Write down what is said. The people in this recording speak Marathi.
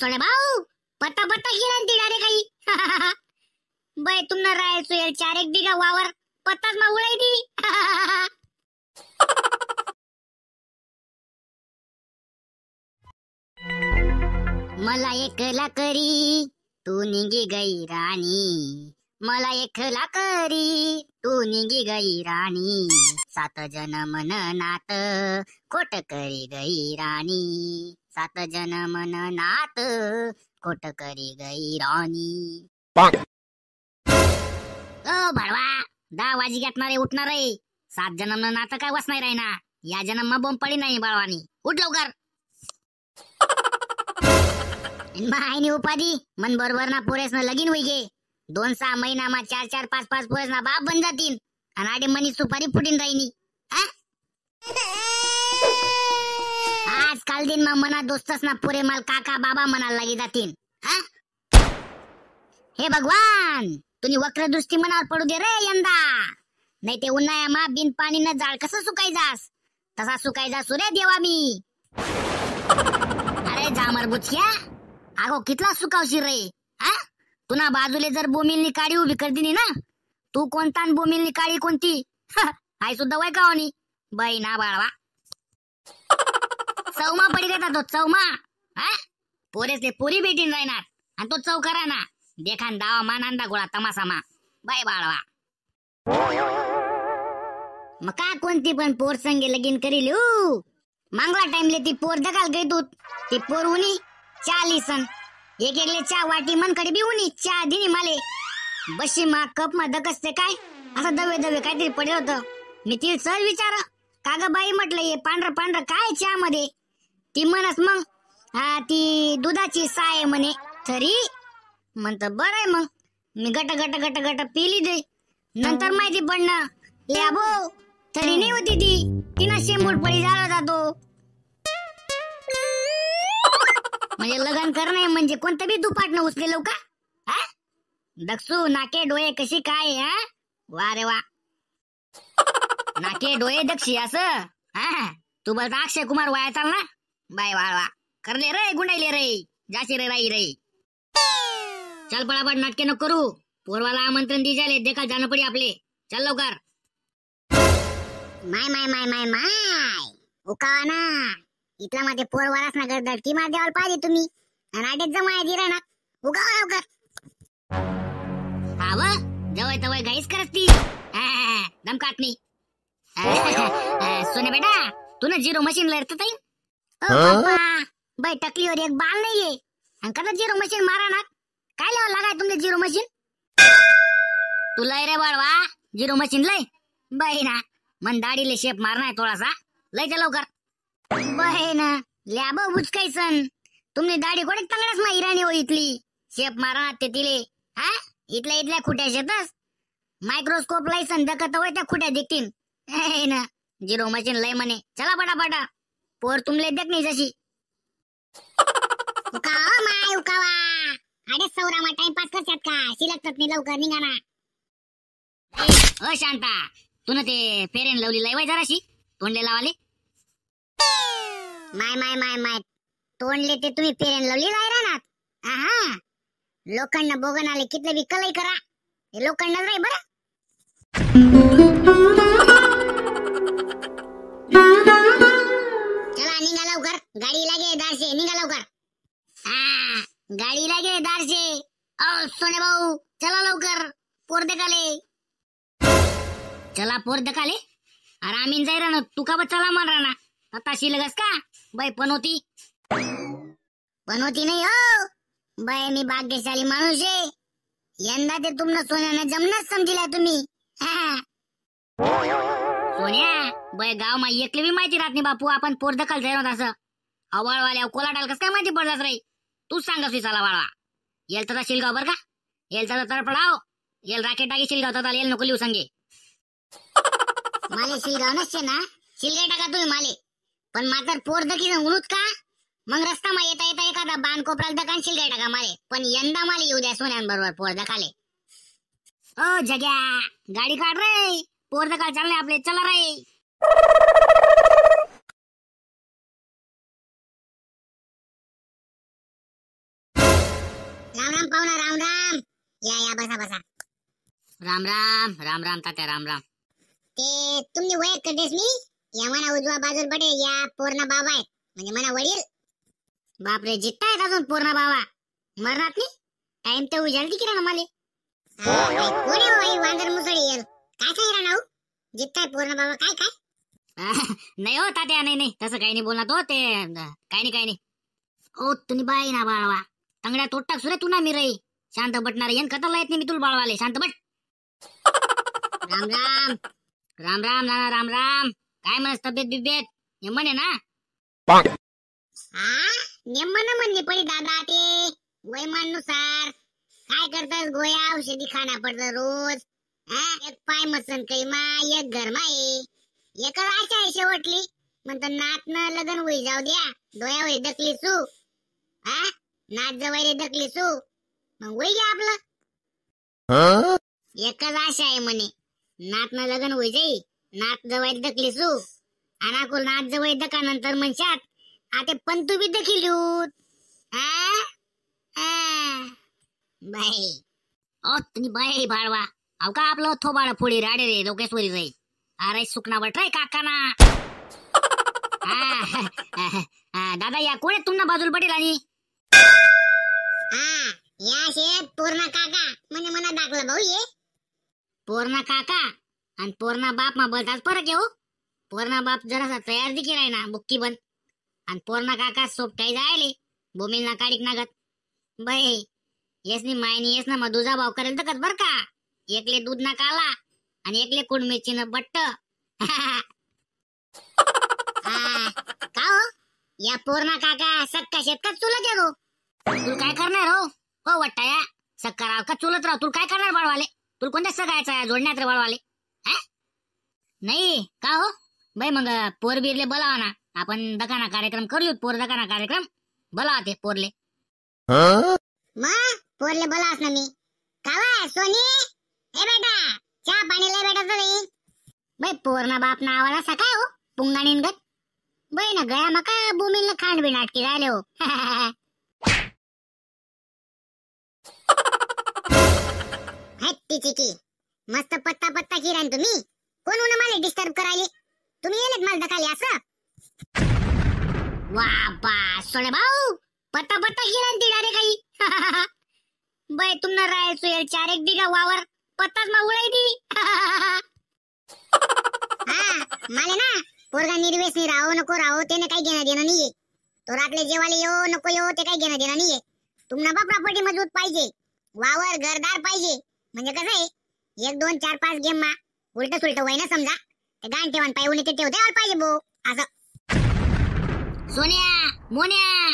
सोने भाऊ पत्ता पत्ता गेला ती डायरेक्ट काही बाय तुमना राय सोयल 4 बिघा वावर पत्ताच मा उडाई दी मला एकला करी तू निघी गई राणी मला एकला करी तू निघी गई राणी 7 जन्म नात खोट करी गई राणी 7 जन्म नात खोट करी गई राणी ओ भडवा 10 वाजी घेतणार रे उठणार रे 7 जन्म नात काय वसणार आहे ना या जन्म बॉम्ब पडी नाही बाळवानी उठ लवकर मायनी उपाधी मन बरोबर ना पुरेस ना लगीन होई गे 2-6 महिना मा 4-4 5-5 पुरेस ना बाप बन जातीन आणि आडे मनी सुपारी फुटीन राहिनी आजकाल दिन मा मना दोस्तस ना पुरे माल काका बाबा म्हणायला लागी जातीन हे भगवान तुम्ही वक्र दृष्टी मनावर पडू दे रे यंदा नाही ते उन्हाळ्या मा बिन पाणी न जाळ कसं सुकाय जास तसा सुकाय जास रे देवा मी अरे जामर बुचक्या आगो कितला सुकावशी रे तुना बाजूले जर बोमिलनी काडी उभी कर दिनी ना तू कोणता बोमिलनी काडी कोणती हाय सुद्धा वय कावनी बाई ना बाळवा चौमा पडी गेला तो चौमा पोरेसले पोरी भेटीन राहणार आणि तो चौकरा ना देखान दावा मानांदा गोळा तमासा मा बाय बाळवा मग का कोणती पण पोर संगे लगीन करील मांगला टाइमले ती पोर दगाल गई तू ती पोर उनी 40 एक एकले चा वाटी मन कडे बी उनी चा दिनी माले बशी मा कप मा दकसते काय असं दवे दवे काहीतरी पडलं होतं मी ती सहज विचार काग बाई म्हटलं हे पांढर पांढर काय चा मध्ये ती म्हणस मग ती दुधाची साय म्हणे तरी म्हणत बरं आहे मग मी गट गट गट गट पिली दे नंतर माहिती पडणं ल्याबो तरी नाही होती ती तिनं शेंबूड पडी झाला जातो म्हणजे लग्न करणे म्हणजे कोणतं बी दुपाट न उचलेलो का दक्षू नाके डोळे कशी काय वा रे वा नाके डोळे दक्षी असं तू बोलता अक्षय कुमार वाया चाल ना बाय वाळवा करले रे गुंडाईले रे जाशी रे राई रे चल पळापट नाटके नको करू पोरवाला आमंत्रण दिजाले देखा जाणं पडी आपले चल लवकर माय माय माय माय माय उकावा ना इथला माझे पोरवालाच ना गर्दड की मार देवाल पाहिजे तुम्ही आणि आडेच जमाय दिरा ना उकावा लवकर हाव जवळ तवळ गाईस करत ती दमकाटनी सोने बेटा तू ना 0 मशीन लरत ताई ओ पप्पा बाई टकलीवर एक बाल नाहीये आणि कदा 0 मशीन मारा ना काय लावा लागाय तुमचे 0 मशीन तू लय रे बाळवा 0 मशीन लय बाई ना मन दाढीले शेप मारना है थोडासा लय ते लवकर बाई ना ल्याबो बुचकायसन तुमने दाढी कोणी तंगडच मा इराणी हो इथली शेप मारना ते तिले इथल्या खुट्या शेतस मायक्रोस्कोप लायसन दकत होय त्या खुट्या दिखतीन हे ना 0 मशीन लय म्हणे चला पटापटा पोर तुमले देख नाही जशी उकावा माय उकावा अरे सौरामा टाइमपास करतात का सिलकतात नाही लवकर निघा ना ओ शांता तू ते फेरेन लवली लय जराशी तोंडले लावाले माय माय माय माय तोंडले ते तुम्ही फेरेन लवली लाय राहणार लोकांना बोगन आले कितले बी कलई करा हे लोकांना राय बरं चला निघा लवकर गाडी लागे दारसे निघा लवकर गाडी लागे दारसे ओ सोने भाऊ चला लवकर पोर देखाले चला पोर देखाले अरे आम्ही जाई ना तू का चला मान राहना आता शिलगस का बाई पनोती नाही हो बाई मी भाग्यशाली माणूस आहे यंदा ते तुमनं सोन्यानं जमनच समजिला तुम्ही सोन्या बाई गाव मा एकले बी माहिती राहत नाही बापू आपण पोर दखल जाय असं अवळवाल्या कोलाटाल कस काय माहिती पडलास रे तूच सांगा सुईसाला वाळवा येल तर शिलगाव बर का येल तर पडाव येल राकेट टाकी शिलगाव तर येल नको लिहू सांगे माले शिलगाव नसते ना शिलगाव टाका तुम्ही माले पण मात्र पोर दकी उनुत का मग रस्ता मा येता येता एखादा बाण कोपराल दकान शिलगाव टाका माले पण यंदा माले येऊ द्या सोन्यांबरोबर पोर दखाले ओ जग्या गाडी काढ रे पोर दकाल चालले आपले चला रे राम पाहुणा, राम राम. या बसा बसा. राम राम राम राम तात्या, राम राम. ते तुम्ही वय कडेस मी या मना उजवा बाजूला बडे या पोरणा बाबा आहेत, म्हणजे मना वडील. बापरे, जित्ता आहेत अजून पूर्ण बाबा मरणात नाही. टाइम तर उजाडती की ना मला. कोणी होई वांदर मुसळी येल काय सांगितलं ना जित्ताय पूर्ण बाबा काय काय. नाही हो तात्या, नाही तसं काही नाही बोलणार तो. ते काही नाही. ओ तुम्ही बाई ना बाळवा तंगड्या तोट टाक सुरे तू ना मी रही. शांत बटणार येन कताला येत नाही मी तुला बाळवाले. शांत बट. राम राम राम राम नाना, राम राम. काय म्हणस तब्येत बिब्येत म्हणे ना. हा नेमन म्हणणे पडी दादा ते वयमानुसार काय करतात, गोया औषधी खाना पडतं रोज. एक पाय मसन कैमा एक घर माई एक आशा आहे शेवटली. म्हणतो नात न लग्न होई जाऊ द्या, डोया होई दकली सू. नात जवायले दकली सू मग होई घ्या आपलं. एकच आशा आहे म्हणे, नात न लग्न होई जाई, नात जवायले दकली सू. अनाकुल नात जवाई दका नंतर म्हणशात आता पंतू बी दखील बाई. ओ तुम्ही बाई बाळवा अव का आपलं थोबाड फोडी राडे रे लोकेश्वरी जाई. अरे सुकना बटराय काका ना. दादा या कोण तुमना बाजूला पडेल आणि या शेत पूर्ण काका म्हणजे मना दाखलं भाऊ ये. पूर्ण काका आणि पूर्ण बाप मा बोलतात फरक आहे हो. पूर्ण बाप जरासा तयार दिकी राही ना बुक्की बन, आणि पूर्ण काका सोपटाई जायले भूमील ना काढीक नागत. बाई येसनी मायनी येस ना मग दुजा भाव करेल तर बर का. एकले दूध ना काला आणि एकले कुडमेची न बट्ट. का हो या पूर्ण काका सक्का शेतकत चुलत येतो. तुला काय करणार हो वाटता या सक्का राव का चुलत राव. तुला काय करणार बाळवाले. तुला कोणत्या सगायचा जोडण्यात रे बाळवाले. नाही का हो बाई. मग पोर बिरले बोलावा ना, आपण दकाना कार्यक्रम करू. पोर दकाना कार्यक्रम बोलावा ते पोरले. मग पोरले बोलावस ना मी. कावा सोनी ए बेटा चहा पाणी ले बेटा तुझी. बाई पोरना बाप ना आवाज असा काय हो पुंगाणीन गत. बाई ना गया मका भूमील खांड बी नाटकी राहिले हो. चिकी मस्त पत्ता पत्ता किरान तुम्ही. कोण उन्हा मला डिस्टर्ब करायले. तुम्ही येलेत मला दकाली असं. वा बा सोडे भाऊ पत्ता पत्ता किरान ती डारे काही. बाई तुमना राहायचो येल 4 बिघा वावर पत्ताच मा उडाई दी. मला ना पोरगा निर्वेसनी राहो नको राहो त्याने काही घेणं देणं नाहीये. तो रातले जेवाले येऊ नको येऊ ते काही घेणं देणं नाहीये. तुम्हाला बा प्रॉपर्टी मजबूत पाहिजे, वावर घरदार पाहिजे. म्हणजे कसं आहे 1 2 4 5 गेम मा उलट सुलट वय ना समजा ते गाण ठेवण पाहिजे ते ठेवते पाहिजे भाऊ असं. सोन्या मोन्या